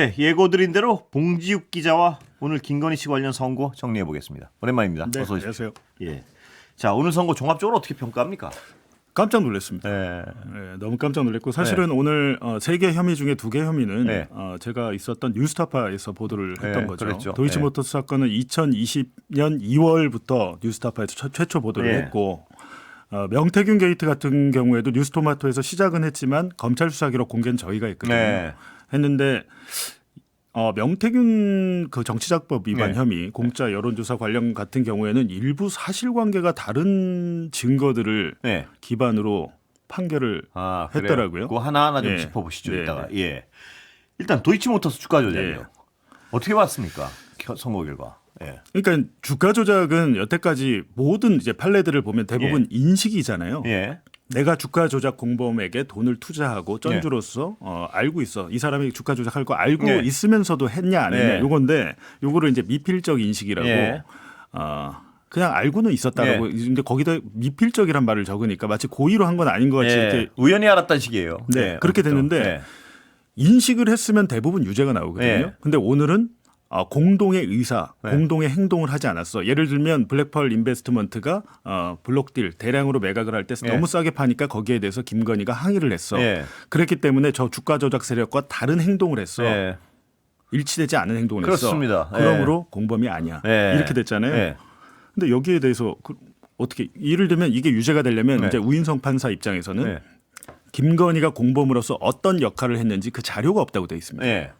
네, 예고드린 대로 봉지욱 기자와 오늘 김건희 씨 관련 선고 정리해 보겠습니다. 오랜만입니다. 네, 어서 오십시오. 안녕하세요. 예. 자, 오늘 선고 종합적으로 어떻게 평가합니까? 깜짝 놀랐습니다. 네. 네, 너무 깜짝 놀랐고 사실은 오늘 3개 혐의 중에 2개 혐의는 네. 제가 있었던 뉴스타파에서 보도를 했던 거죠. 그랬죠. 도이치모터스 사건은 2020년 2월부터 뉴스타파에서 최초 보도를 네. 했고 명태균 게이트 같은 경우에도 뉴스토마토에서 시작은 했지만 검찰 수사기록 공개는 저희가 했거든요. 네. 했는데 명태균 그 정치자금법 위반 네. 혐의, 공짜 여론조사 관련 같은 경우에는 일부 사실관계가 다른 증거들을 네. 기반으로 판결을 그래요? 했더라고요. 그거 하나하나 좀 예. 짚어보시죠. 네, 이따가. 예. 일단 도이치모터스 주가 조작이요. 예. 어떻게 봤습니까? 선고 결과. 예. 그러니까 주가 조작은 여태까지 모든 이제 판례들을 보면 대부분 인식이잖아요. 예. 내가 주가 조작 공범에게 돈을 투자하고 쩐주로서 알고 있어. 이 사람이 주가 조작할 거 알고 네. 있으면서도 했냐 안 했냐. 네. 요건데 요거를 이제 미필적 인식이라고 예. 그냥 알고는 있었다라고. 근데 거기다 미필적이란 말을 적으니까 마치 고의로 한 건 아닌 것 같이 예. 이렇게 우연히 알았다는 식이에요. 네, 그렇게 됐는데 네. 인식을 했으면 대부분 유죄가 나오거든요. 네. 근데 오늘은 공동의 의사, 네. 공동의 행동을 하지 않았어. 예를 들면 블랙펄 인베스트먼트가 블록딜 대량으로 매각을 할 때 네. 너무 싸게 파니까 거기에 대해서 김건희가 항의를 했어. 네. 그랬기 때문에 저 주가 조작 세력과 다른 행동을 했어. 예. 일치되지 않은 행동을 그렇습니다. 했어. 그러므로 공범이 아니야. 예. 이렇게 됐잖아요. 예. 근데 여기에 대해서 어떻게 예를 들면 이게 유죄가 되려면 네. 이제 우인성 판사 입장에서는 네. 김건희가 공범으로서 어떤 역할을 했는지 그 자료가 없다고 돼 있습니다. 예.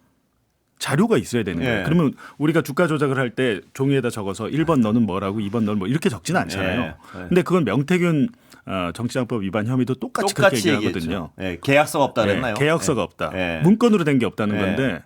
자료가 있어야 되는 거예요. 예. 그러면 우리가 주가 조작을 할 때 종이에다 적어서 1번 너는 뭐라고 2번 너는 뭐 이렇게 적지는 않잖아요. 예. 근데 그건 명태균 정치자금법 위반 혐의도 똑같이 그렇게 얘기하거든요. 예. 계약서가 없다 그랬나요? 계약서가 없다. 예. 문건으로 된 게 없다는 예. 건데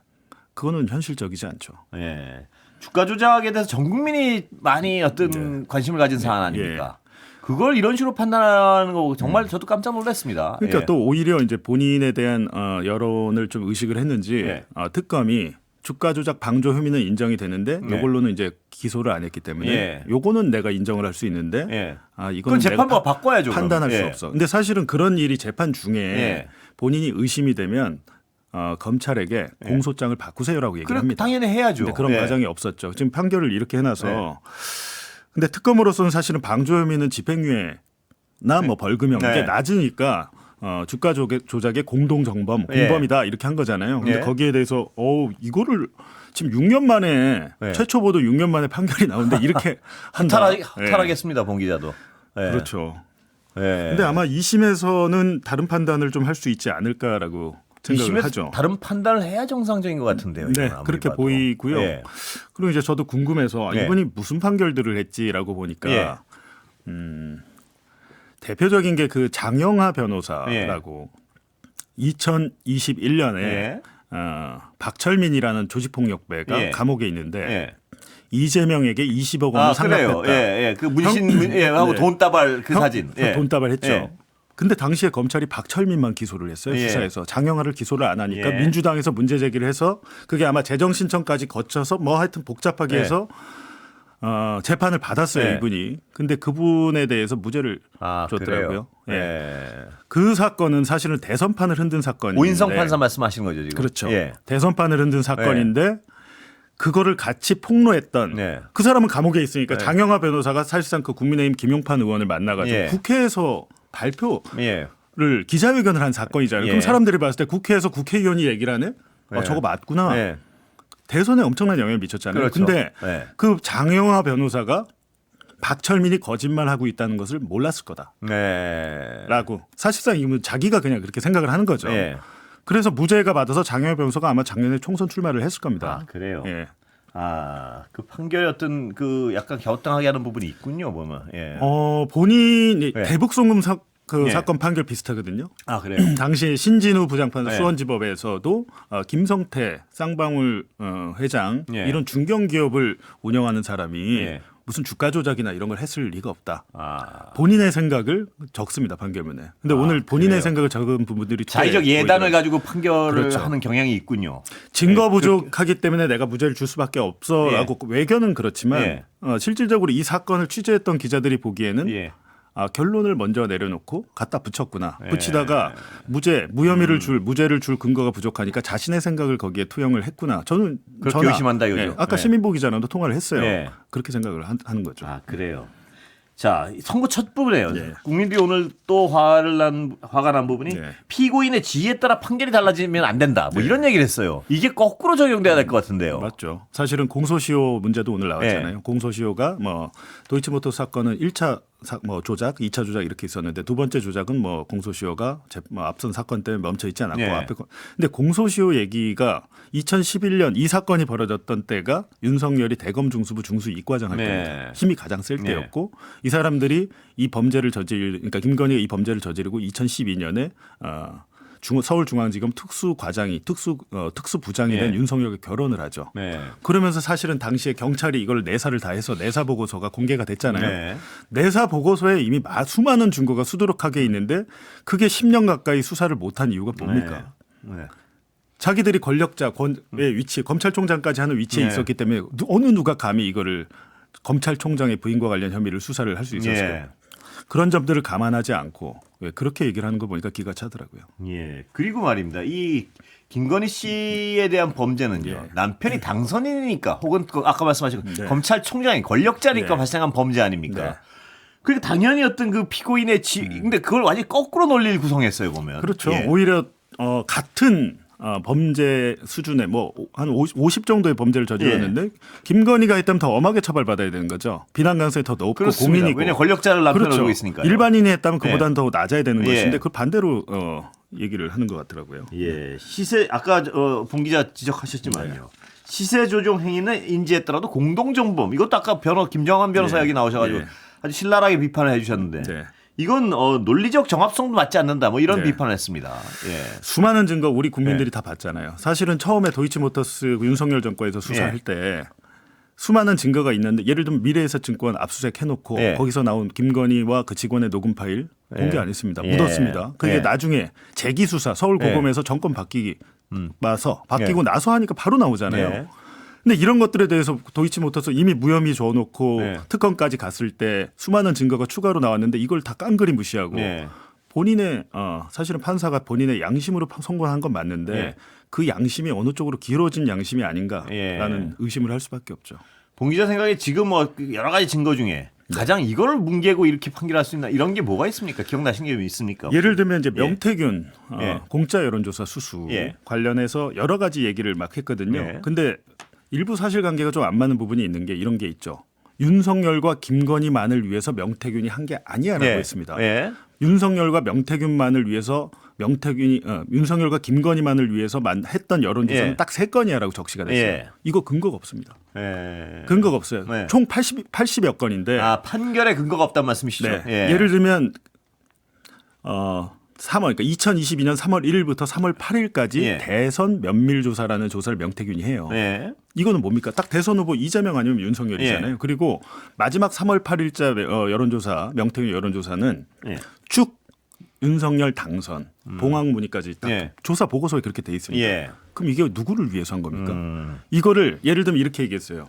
그거는 현실적이지 않죠. 예. 주가 조작에 대해서 전 국민이 많이 어떤 관심을 가진 사안 아닙니까? 그걸 이런 식으로 판단하는 거 정말 저도 깜짝 놀랐습니다. 그러니까 예. 또 오히려 이제 본인에 대한 여론을 좀 의식을 했는지 예. 특검이 주가 조작 방조 혐의는 인정이 되는데 이걸로는 이제 기소를 안 했기 때문에 예. 요거는 내가 인정을 할 수 있는데 예. 이거는 그건 재판부가 내가 바꿔야죠. 판단할 그러면. 수 예. 없어. 근데 사실은 그런 일이 재판 중에 예. 본인이 의심이 되면 검찰에게 공소장을 바꾸세요라고 얘기를 그럼 합니다. 당연히 해야죠. 근데 그런 예. 과정이 없었죠. 지금 판결을 이렇게 해놔서 근데 특검으로서는 사실은 방조 혐의는 집행유예나 뭐 벌금형 네. 이게 낮으니까 주가 조작의 공동정범 예. 공범이다 이렇게 한 거잖아요. 근데 예. 거기에 대해서 이거를 지금 6년 만에 예. 최초 보도 6년 만에 판결이 나오는데 이렇게 한다. 하탈하겠습니다, 봉 기자도. 예. 그렇죠. 예. 근데 아마 2심에서는 다른 판단을 좀 할 수 있지 않을까라고 생각을 이심에서 하죠. 다른 판단을 해야 정상적인 것 같은데요. 네, 이건 아무리 그렇게 봐도. 보이고요. 예. 그리고 이제 저도 궁금해서 예. 이분이 무슨 판결들을 했지라고 보니까 예. 대표적인 게 그 장영하 변호사라고 2021년에 예. 박철민이라는 조직폭력배가 예. 감옥에 있는데 예. 이재명에게 20억 원을 그래요. 상납했다. 예. 그 문신 하고 네. 돈다발 그 사진. 예. 돈다발 했죠. 예. 근데 당시에 검찰이 박철민만 기소를 했어요. 예. 수사에서. 장영하를 기소를 안 하니까 예. 민주당에서 문제 제기를 해서 그게 아마 재정신청까지 거쳐서 뭐 하여튼 복잡하게 예. 해서 재판을 받았어요. 예. 이분이. 근데 그분에 대해서 무죄를 줬더라고요. 그래요? 예. 그 사건은 사실은 대선판을 흔든 사건인데. 오인성 판사 말씀하시는 거죠, 지금. 그렇죠. 예. 대선판을 흔든 사건인데 그거를 같이 폭로했던 네. 그 사람은 감옥에 있으니까 네. 장영하 변호사가 사실상 그 국민의힘 김용판 의원을 만나가지고 예. 국회에서 발표 예. 를 기자회견을 한 사건이잖아요. 예. 그럼 사람들이 봤을 때 국회에서 국회의원이 얘기를 하네? 예. 저거 맞구나. 예. 대선에 엄청난 영향을 미쳤잖아요. 그렇죠. 근데 예. 그 장영하 변호사가 박철민이 거짓말하고 있다는 것을 몰랐을 거다라고. 네. 사실상 이건 자기가 그냥 그렇게 생각을 하는 거죠. 예. 그래서 무죄가 받아서 장영하 변호사가 아마 작년에 총선 출마를 했을 겁니다. 그래요. 예. 그 판결이 어떤 그 약간 갸우뚱하게 하는 부분이 있군요, 보면. 예. 본인이 예. 대북송금 예. 사건 판결 비슷하거든요. 그래요. 당시 신진우 부장판사 네. 수원지법에서도 김성태 쌍방울 회장 예. 이런 중견기업을 운영하는 사람이 예. 무슨 주가 조작이나 이런 걸 했을 리가 없다. 본인의 생각을 적습니다 판결문에. 근데 오늘 본인의 그래요? 생각을 적은 부분들이 자의적 예단을 가지고 판결을 그렇죠. 하는 경향이 있군요. 증거 부족하기 때문에 내가 무죄를 줄 수밖에 없어라고 외견은 그렇지만 예. 실질적으로 이 사건을 취재했던 기자들이 보기에는 예. 결론을 먼저 내려놓고 갖다 붙였구나. 예. 붙이다가 무죄를 줄 근거가 부족하니까 자신의 생각을 거기에 투영을 했구나. 저는 그렇게 의심한다 이거죠. 아까 예. 신민보 기자랑도 통화를 했어요. 예. 그렇게 생각을 하는 거죠. 아 그래요. 자 선거 첫 부분이에요. 예. 국민들이 오늘 또 화가 난 부분이 예. 피고인의 지위에 따라 판결이 달라지면 안 된다. 뭐 이런 얘기를 했어요. 이게 거꾸로 적용돼야 될 것 같은데요. 맞죠. 사실은 공소시효 문제도 오늘 나왔잖아요. 공소시효가 뭐 도이치모터스 사건은 1차 조작, 2차 조작 이렇게 있었는데 두 번째 조작은 뭐 공소시효가 앞선 사건 때문에 멈춰 있지 않았고 예. 앞에 근데 공소시효 얘기가 2011년 이 사건이 벌어졌던 때가 윤석열이 대검 중수부 중수 이과장 할 네. 때입니다. 힘이 가장 셀 네. 때였고 이 사람들이 이 범죄를 그러니까 김건희가 이 범죄를 저지르고 2012년에 서울중앙지검 특수부장이 된 네. 윤석열과 결혼을 하죠. 네. 그러면서 사실은 당시에 경찰이 이걸 내사를 다 해서 내사 보고서가 공개가 됐잖아요. 네. 내사 보고서에 이미 수많은 증거가 수두룩하게 있는데 그게 10년 가까이 수사를 못한 이유가 뭡니까? 네. 자기들이 권력자의 위치에 검찰총장까지 하는 위치에 네. 있었기 때문에 어느 누가 감히 이거를 검찰총장의 부인과 관련 혐의를 수사를 할 수 있었을까요? 예. 그런 점들을 감안하지 않고 그렇게 얘기를 하는 거 보니까 기가 차더라고요. 예. 그리고 말입니다. 이 김건희 씨에 대한 범죄는요. 예. 남편이 당선인이니까 혹은 아까 말씀하신 네. 검찰총장이 권력자니까 네. 발생한 범죄 아닙니까? 네. 그러니까 당연히 어떤 그 피고인의 근데 그걸 완전히 거꾸로 논리를 구성했어요, 보면. 그렇죠. 예. 오히려 같은 범죄 수준의 한 50 정도의 범죄를 저질렀는데 김건희가 했다면 더 엄하게 처벌받아야 되는 거죠. 비난 가능성이 더 높고 그렇습니다. 고민이고. 왜냐 권력자를 남편으로 그렇죠. 두고 있으니까요. 일반인이 했다면 그보다는 더 낮아야 되는 예. 것인데 그 반대로 얘기를 하는 것 같더라고요. 예. 시세 아까 본 기자 지적하셨지만요. 시세 조종 행위는 인지했더라도 공동정범. 이것도 아까 김정한 변호사 예. 여기 나오셔가지고 예. 아주 신랄하게 비판을 해주셨는데 네. 이건 논리적 정합성도 맞지 않는다. 뭐 이런 네. 비판을 했습니다. 예. 수많은 증거 우리 국민들이 다 봤잖아요. 사실은 처음에 도이치모터스 윤석열 정권에서 수사할 때 수많은 증거가 있는데 예를 들면 미래에셋증권 압수수색 해놓고 예. 거기서 나온 김건희와 그 직원의 녹음 파일 공개 안 했습니다. 예. 묻었습니다. 그게 예. 나중에 재기수사 서울고검에서 정권 바뀌고 나서 하니까 바로 나오잖아요. 예. 근데 이런 것들에 대해서 도이치모터스 이미 무혐의 줘놓고 네. 특검까지 갔을 때 수많은 증거가 추가로 나왔는데 이걸 다 깡그리 무시하고 네. 본인의 사실은 판사가 본인의 양심으로 선고한 건 맞는데 네. 그 양심이 어느 쪽으로 길어진 양심이 아닌가라는 예. 의심을 할 수밖에 없죠. 봉 기자 생각에 지금 여러 가지 증거 중에 가장 이거를 뭉개고 이렇게 판결할 수 있나 이런 게 뭐가 있습니까? 기억나시는 게 있습니까? 예를 들면 이제 명태균 예. 공짜 여론조사 수수 예. 관련해서 여러 가지 얘기를 막 했거든요. 예. 근데 일부 사실관계가 좀 안 맞는 부분이 있는 게 이런 게 있죠. 윤석열과 김건희만을 위해서 명태균이 한 게 아니야라고 예. 했습니다. 예. 윤석열과 명태균만을 위해서 윤석열과 김건희만을 위해서 했던 여론조사는 예. 딱 3건이야라고 적시가 됐어요. 예. 이거 근거가 없습니다. 예. 근거가 없어요. 네. 총 80여 건인데 판결에 근거가 없다는 말씀이시죠? 네. 예. 예를 들면 3월, 그러니까 2022년 3월 1일부터 3월 8일까지 예. 대선 면밀조사라는 조사를 명태균이 해요. 예. 이거는 뭡니까? 딱 대선 후보 이재명 아니면 윤석열이잖아요. 예. 그리고 마지막 3월 8일자 여론조사, 명태균 여론조사는 예. 쭉 윤석열 당선, 봉황 문의까지 딱 예. 조사 보고서에 그렇게 돼 있습니다. 예. 그럼 이게 누구를 위해서 한 겁니까? 이거를 예를 들면 이렇게 얘기했어요.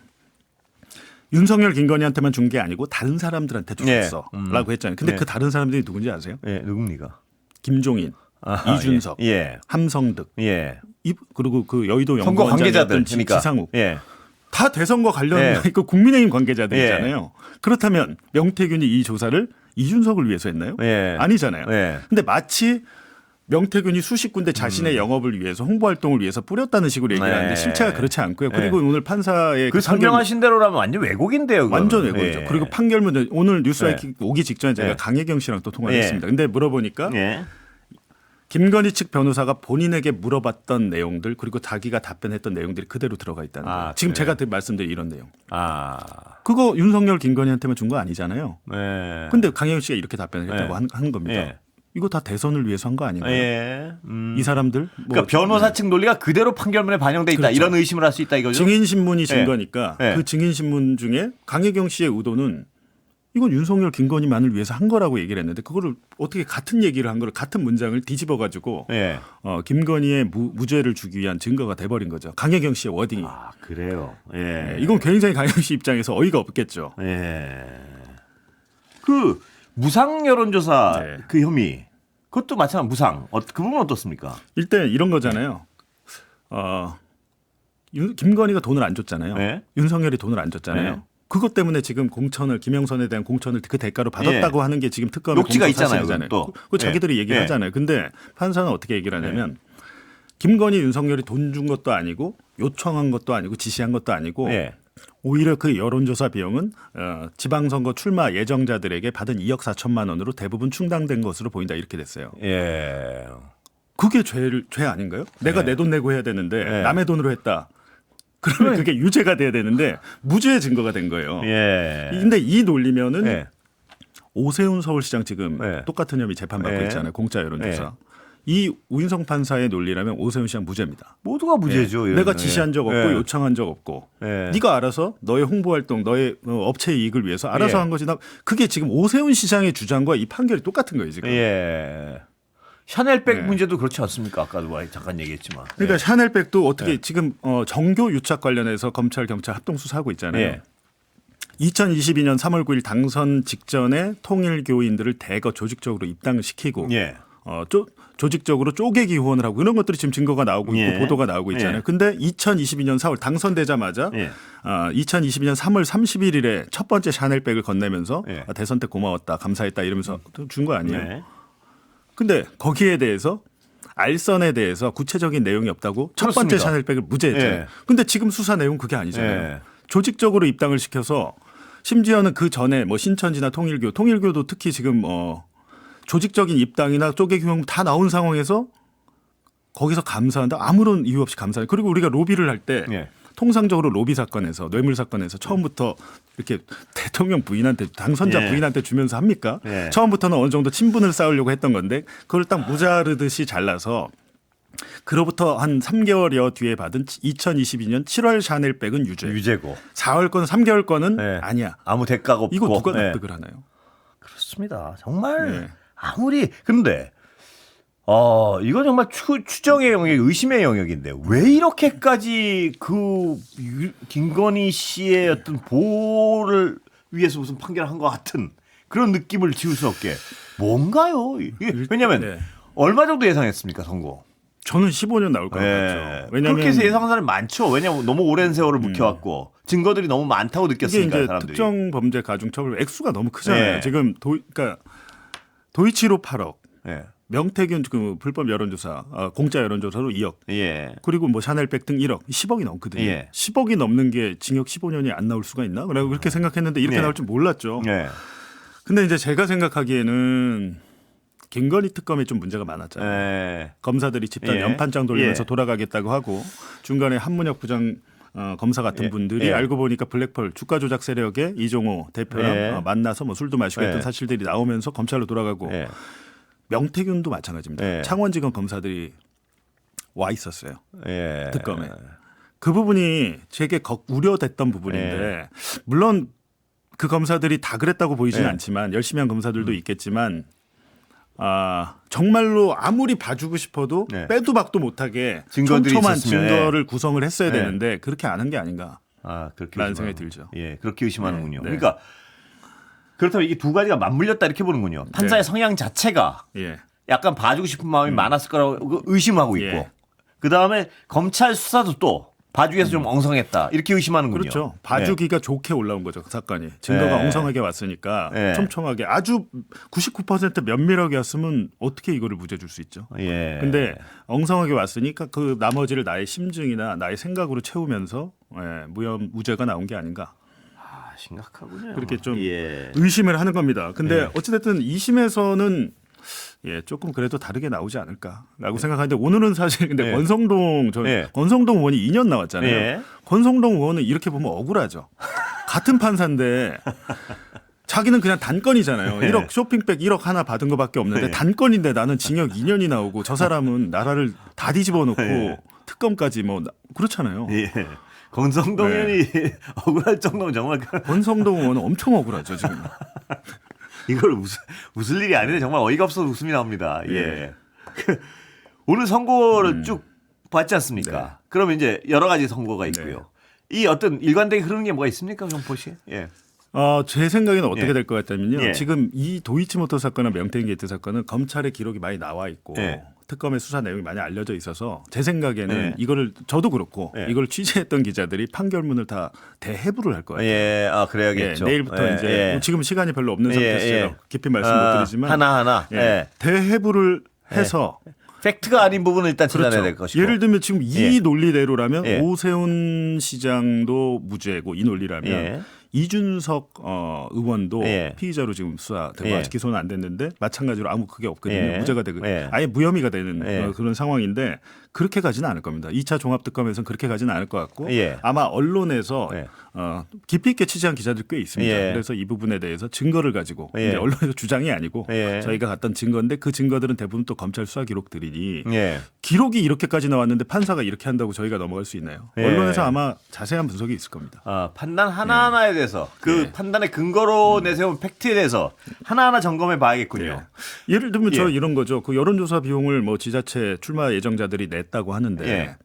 윤석열 김건희한테만 준 게 아니고 다른 사람들한테 줬어 라고 했잖아요. 근데 네. 그 다른 사람들이 누군지 아세요? 예. 누굽니까? 김종인, 이준석, 예. 함성득, 예. 그리고 그 여의도 선거 관계자들 연구원장이었던 그러니까. 지상욱 예. 다 대선과 관련 예. 있고 국민의힘 관계자들이잖아요. 그렇다면 명태균이 이 조사를 이준석을 위해서 했나요? 예. 아니잖아요. 예. 근데 마치 명태균이 수십 군데 자신의 영업을 위해서 홍보 활동을 위해서 뿌렸다는 식으로 얘기를 네. 하는데 실체가 그렇지 않고요. 네. 그리고 오늘 판사의 그 설명하신 대로라면 완전 왜곡인데요. 그거는. 완전 왜곡이죠. 예. 그리고 판결문 오늘 뉴스와이키 오기 직전에 제가 네. 강혜경 씨랑 또 통화를 예. 했습니다. 근데 물어보니까 예. 김건희 측 변호사가 본인에게 물어봤던 내용들 그리고 자기가 답변했던 내용들이 그대로 들어가 있다는 거예요. 지금 그래요? 제가 말씀드린 이런 내용. 그거 그거 윤석열 김건희한테만 준 거 아니잖아요. 예. 근데 강혜경 씨가 이렇게 답변을 했다고 네. 하는 겁니다. 예. 이거 다 대선을 위해서 한 거 아닌가요? 예. 이 사람들 그러니까 변호사 측 논리가 그대로 판결문에 반영돼 있다. 그렇죠. 이런 의심을 할 수 있다 이거죠. 증인 신문이 증거니까 네. 그 증인 신문 중에 강혜경 씨의 의도는 이건 윤석열 김건희만을 위해서 한 거라고 얘기를 했는데 그거를 어떻게 같은 얘기를 한 거를 같은 문장을 뒤집어 가지고 예. 김건희의 무죄를 주기 위한 증거가 돼버린 거죠. 강혜경 씨의 워딩이. 그래요. 예. 이건 굉장히 강혜경 씨 입장에서 어이가 없겠죠. 예. 그 무상 여론조사 네. 그 혐의 그것도 마찬가지 무상. 그 부분은 어떻습니까? 일단 이런 거잖아요. 김건희가 돈을 안 줬잖아요. 네. 윤석열이 돈을 안 줬잖아요. 네. 그것 때문에 지금 공천을 김영선에 대한 공천을 그 대가로 받았다고 하는 게 지금 특검의 녹취가 공소 있잖아요, 사실이잖아요. 또. 그 자기들이 얘기를 하잖아요. 근데 판사는 어떻게 얘기를 하냐면 김건희, 윤석열이 돈 준 것도 아니고 요청한 것도 아니고 지시한 것도 아니고 오히려 그 여론조사 비용은 지방선거 출마 예정자들에게 받은 2억 4천만 원으로 대부분 충당된 것으로 보인다 이렇게 됐어요. 예. 그게 죄 아닌가요? 내가 내 돈 내고 해야 되는데 남의 돈으로 했다. 그러면 그게 유죄가 돼야 되는데 무죄의 증거가 된 거예요. 근데 이 논리면은 오세훈 서울시장 지금 똑같은 혐의 재판받고 있잖아요. 공짜 여론조사. 이 우인성 판사의 논리라면 오세훈 시장 무죄입니다. 모두가 무죄죠. 내가 지시한 적 없고 요청한 적 없고 네가 알아서 너의 홍보활동 너의 업체 이익을 위해서 알아서 한 거지. 그게 지금 오세훈 시장의 주장과 이 판결이 똑같은 거예요. 지금. 샤넬백 문제도 그렇지 않습니까? 아까도 잠깐 얘기했지만. 그러니까 샤넬백도 어떻게 지금 정교 유착 관련해서 검찰 경찰 합동 수사하고 있잖아요. 2022년 3월 9일 당선 직전에 통일교인들을 대거 조직적으로 입당을 시키고 조직적으로 쪼개기 후원을 하고 이런 것들이 지금 증거가 나오고 있고 보도가 나오고 있잖아요. 근데 2022년 4월 당선되자마자 2022년 3월 31일에 첫 번째 샤넬백을 건네면서 대선 때 고마웠다 감사했다 이러면서 준 거 아니에요. 근데 거기에 대해서 알선에 대해서 구체적인 내용이 없다고 첫 번째 그렇습니다. 샤넬백을 무죄했잖아요. 근데 지금 수사 내용 그게 아니잖아요. 조직적으로 입당을 시켜서 심지어는 그 전에 뭐 신천지나 통일교도 특히 지금 조직적인 입당이나 쪼개기 후원 다 나온 상황에서 거기서 감사한다. 아무런 이유 없이 감사해. 그리고 우리가 로비를 할 때 통상적으로 로비 사건에서 뇌물 사건에서 처음부터 이렇게 대통령 부인한테 당선자 부인한테 주면서 합니까? 처음부터는 어느 정도 친분을 쌓으려고 했던 건데 그걸 딱 무자르듯이 잘라서 그로부터 한 3개월여 뒤에 받은 2022년 7월 샤넬백은 유죄고 4월 건 3개월 거는 아니야. 아무 대가가 없고. 이거 누가 납득을 하나요? 그렇습니다. 정말 아무리 근데 이건 정말 추정의 영역, 의심의 영역인데 왜 이렇게까지 그 김건희 씨의 어떤 보호를 위해서 무슨 판결한 것 같은 그런 느낌을 지울 수 없게 뭔가요? 이게 왜냐하면 얼마 정도 예상했습니까 선고? 저는 15년 나올 것 같죠. 왜냐하면 그렇게 해서 예상한 사람이 많죠. 왜냐하면 너무 오랜 세월을 묵혀왔고 증거들이 너무 많다고 느꼈으니까 이게 이제 사람들이. 특정 범죄 가중처벌 액수가 너무 크잖아요. 지금 그러니까 도이치로 8억. 명태균 그 불법 여론조사, 공짜 여론조사로 2억. 그리고 뭐 샤넬백 등 1억, 10억이 넘거든요. 10억이 넘는 게 징역 15년이 안 나올 수가 있나? 라고 그렇게 생각했는데 이렇게 나올 줄 몰랐죠. 근데 이제 제가 생각하기에는 김건희 특검에 좀 문제가 많았잖아요. 검사들이 집단 연판장 돌리면서 돌아가겠다고 하고 중간에 한문혁 부장 검사 같은 분들이 알고 보니까 블랙펄 주가 조작 세력의 이종호 대표랑 만나서 뭐 술도 마시고 했던 사실들이 나오면서 검찰로 돌아가고 명태균도 마찬가지입니다. 창원지검 검사들이 와 있었어요. 특검에. 그 부분이 되게 우려됐던 부분인데 물론 그 검사들이 다 그랬다고 보이진 않지만 열심히 한 검사들도 있겠지만 정말로 아무리 봐주고 싶어도 빼도 박도 못하게 촘촘한 증거를 구성을 했어야 되는데 그렇게 안 한 게 아닌가 라는 생각이 들죠. 그렇게 의심하는군요. 그러니까 그렇다면 이게 두 가지가 맞물렸다 이렇게 보는군요. 판사의 성향 자체가 약간 봐주고 싶은 마음이 많았을 거라고 의심하고 있고 그다음에 검찰 수사도 또 봐주기에서 좀 엉성했다 이렇게 의심하는군요. 그렇죠. 봐주기가 좋게 올라온 거죠. 그 사건이. 증거가 엉성하게 왔으니까 촘촘하게 아주 99% 면밀하게 왔으면 어떻게 이거를 무죄 줄 수 있죠. 근데 엉성하게 왔으니까 그 나머지를 나의 심증이나 나의 생각으로 채우면서 무죄가 나온 게 아닌가. 심각하군요. 그렇게 좀 의심을 하는 겁니다. 근데 어찌됐든 2심에서는 조금 그래도 다르게 나오지 않을까라고 생각하는데 오늘은 사실 근데 권성동 의원이 2년 나왔잖아요. 권성동 의원은 이렇게 보면 억울하죠. 같은 판사인데 자기는 그냥 단건이잖아요. 1억 쇼핑백 1억 하나 받은 것밖에 없는데 단건인데 나는 징역 2년이 나오고 저 사람은 나라를 다 뒤집어 놓고 특검까지 뭐 그렇잖아요. 권성동 의원이 억울할 정도면 정말 권성동 의원은 엄청 억울하죠 지금. 이걸 웃을 일이 아닌데 정말 어이가 없어서 웃음이 나옵니다. 오늘 선고를 쭉 봤지 않습니까? 그러면 이제 여러 가지 선고가 있고요. 이 어떤 일관되게 흐르는 게 뭐가 있습니까, 정포 씨? 제 생각에는 어떻게 예. 될 것 같다면요. 예. 지금 이 도이치모터 사건과 명태균 게이트 사건은 검찰의 기록이 많이 나와 있고 예. 특검의 수사 내용이 많이 알려져 있어서 제 생각에는 예. 이거를 저도 그렇고 예. 이걸 취재했던 기자들이 판결문을 다 대해부를 할 거예요. 예, 그래야겠죠. 내일부터 예, 이제 예. 지금 시간이 별로 없는 상태에서 예, 예. 제가 깊이 말씀 못 드리지만 하나하나. 예. 예. 대해부를 해서 팩트가 아닌 부분을 일단 찾아내야 될 것이고. 예를 들면 지금 이 예. 논리대로라면 예. 오세훈 시장도 무죄고 이 논리라면 예. 이준석 의원도 예. 피의자로 지금 수사되고 예. 아직 기소는 안 됐는데 마찬가지로 아무 그게 없거든요. 예. 무죄가 되고 예. 아예 무혐의가 되는 예. 그런 상황인데 그렇게 가지는 않을 겁니다. 2차 종합특검에서는 그렇게 가지는 않을 것 같고 예. 아마 언론에서 예. 깊이 있게 취재한 기자들이 꽤 있습니다. 예. 그래서 이 부분에 대해서 증거를 가지고 예. 이제 언론에서 주장이 아니고 예. 저희가 갔던 증거인데 그 증거들은 대부분 또 검찰 수사 기록들이니 예. 기록이 이렇게까지 나왔는데 판사가 이렇게 한다고 저희가 넘어갈 수 있나요? 예. 언론에서 아마 자세한 분석이 있을 겁니다. 판단 하나하나에 대해서 그 예. 판단의 근거로 내세운 팩트에 대해서 하나하나 점검해 봐야겠군요. 예를 들면 저 예. 이런 거죠. 그 여론조사 비용을 뭐 지자체 출마 예정자들이 냈다고 하는데 예.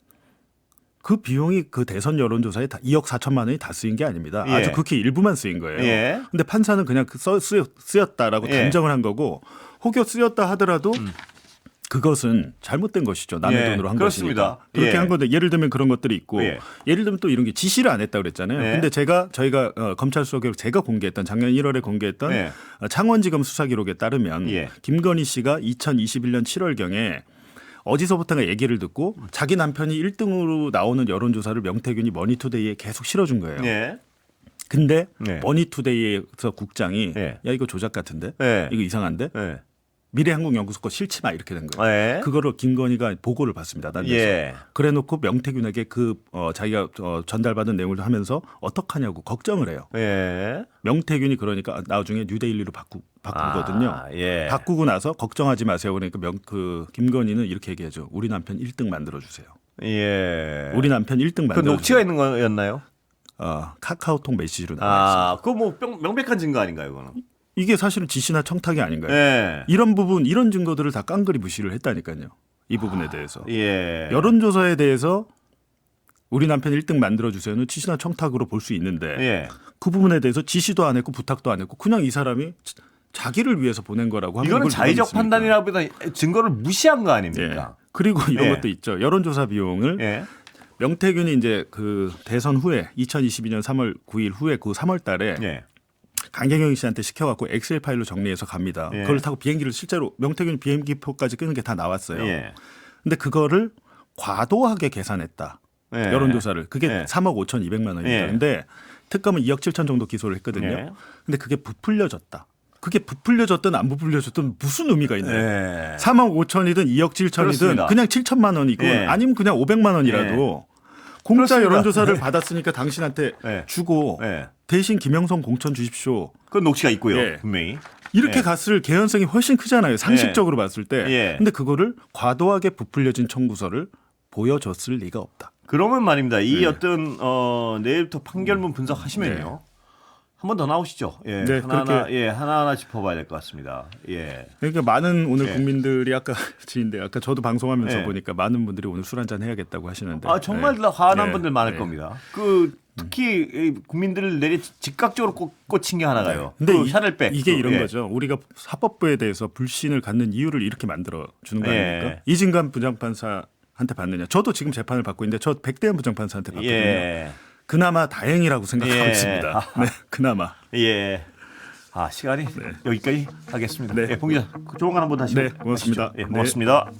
그 비용이 그 대선 여론조사에 2억 4천만 원이 다 쓰인 게 아닙니다. 예. 아주 극히 일부만 쓰인 거예요. 예. 근데 판사는 그냥 쓰였다라고 예. 단정을 한 거고 혹여 쓰였다 하더라도 그것은 잘못된 것이죠. 남의 예, 돈으로 한 그렇습니다. 것이니까. 그렇게 예. 한 건데 예를 들면 그런 것들이 있고 예. 예를 들면 또 이런 게 지시를 안 했다 그랬잖아요. 예. 근데 저희가 검찰 수사 기록 제가 공개했던 작년 1월에 공개했던 예. 창원지검 수사 기록에 따르면 예. 김건희 씨가 2021년 7월경에 어디서부터가 얘기를 듣고 자기 남편이 1등으로 나오는 여론조사를 명태균이 머니투데이에 계속 실어준 거예요. 예. 근데 예. 머니투데이에서 국장이 예. 야 이거 조작 같은데 예. 이거 이상한데 예. 미래한국연구소 거 싫지 마 이렇게 된 거예요. 예. 그거를 김건희가 보고를 받습니다. 딴 데서. 예. 그래놓고 명태균에게 자기가 전달받은 내용을 하면서 어떡하냐고 걱정을 해요. 예. 명태균이 그러니까 나중에 뉴데일리로 바꾸거든요. 예. 바꾸고 나서 걱정하지 마세요. 그러니까 김건희는 이렇게 얘기하죠. 우리 남편 1등 만들어 주세요. 예. 우리 남편 1등 그 만들어 녹취가 주세요. 있는 거였나요? 카카오톡 메시지로 나와 있어요. 그거 뭐 명백한 증거 아닌가요, 그거는? 이게 사실은 지시나 청탁이 아닌가요? 예. 이런 부분, 이런 증거들을 다 깡그리 무시를 했다니까요. 이 부분에 대해서. 예. 여론조사에 대해서 우리 남편 1등 만들어주세요는 지시나 청탁으로 볼 수 있는데 예. 그 부분에 대해서 지시도 안 했고 부탁도 안 했고 그냥 이 사람이 자기를 위해서 보낸 거라고 하면 이거는 이걸 자의적 믿습니까? 판단이라보다 증거를 무시한 거 예. 아닙니까? 그리고 이런 예. 것도 있죠. 여론조사 비용을 예. 명태균이 이제 그 대선 후에 2022년 3월 9일 후에 그 3월 달에 예. 강경영 씨한테 시켜갖고 엑셀 파일로 정리해서 갑니다. 예. 그걸 타고 비행기를 실제로 명태균 비행기표까지 끄는 게 다 나왔어요. 예. 근데 그거를 과도하게 계산했다. 예. 여론조사를. 그게 예. 3억 5,200만 원입니다. 예. 근데 특검은 2억 7천 정도 기소를 했거든요. 예. 근데 그게 부풀려졌다. 그게 부풀려졌든 안 부풀려졌든 무슨 의미가 있나요? 예. 3억 5천이든 2억 7천이든 그렇습니다. 그냥 7천만 원이고 예. 아니면 그냥 500만 원이라도 공짜 그렇습니다. 여론조사를 받았으니까 당신한테 예. 주고 예. 대신 김영선 공천 주십시오. 그건 녹취가 있고요. 예. 분명히. 이렇게 예. 갔을 개연성이 훨씬 크잖아요. 상식적으로 봤을 때. 예. 근데 그거를 과도하게 부풀려진 청구서를 보여줬을 리가 없다. 그러면 말입니다. 네. 이 어떤 내일부터 판결문 분석하시면요. 한 번 더 나오시죠. 예. 네, 하나하나 그렇게- 하나하나 짚어봐야 될 것 같습니다. 예. 그러니까 많은 오늘 예. 국민들이 아까 지인데 아까 저도 방송하면서 예. 보니까 많은 분들이 오늘 술 한잔 해야겠다고 하시는데. 정말 예. 화난 예. 분들 많을 예. 겁니다. 특히 이 국민들을 내리 즉각적으로 꽂힌 게 하나가요. 근데 그 샤넬백. 이게 이런 예. 거죠. 우리가 사법부에 대해서 불신을 갖는 이유를 이렇게 만들어 주는 거 예. 아닙니까? 이진관 부장판사한테 받느냐. 저도 지금 재판을 받고 있는데 저 백대현 부장판사한테 받거든요. 예. 그나마 다행이라고 생각하고 예. 있습니다. 네, 그나마. 예. 시간이 여기까지 하겠습니다. 네. 예, 봉 기자, 조만간 한번 다시 네, 고맙습니다. 하시죠. 예, 고맙습니다.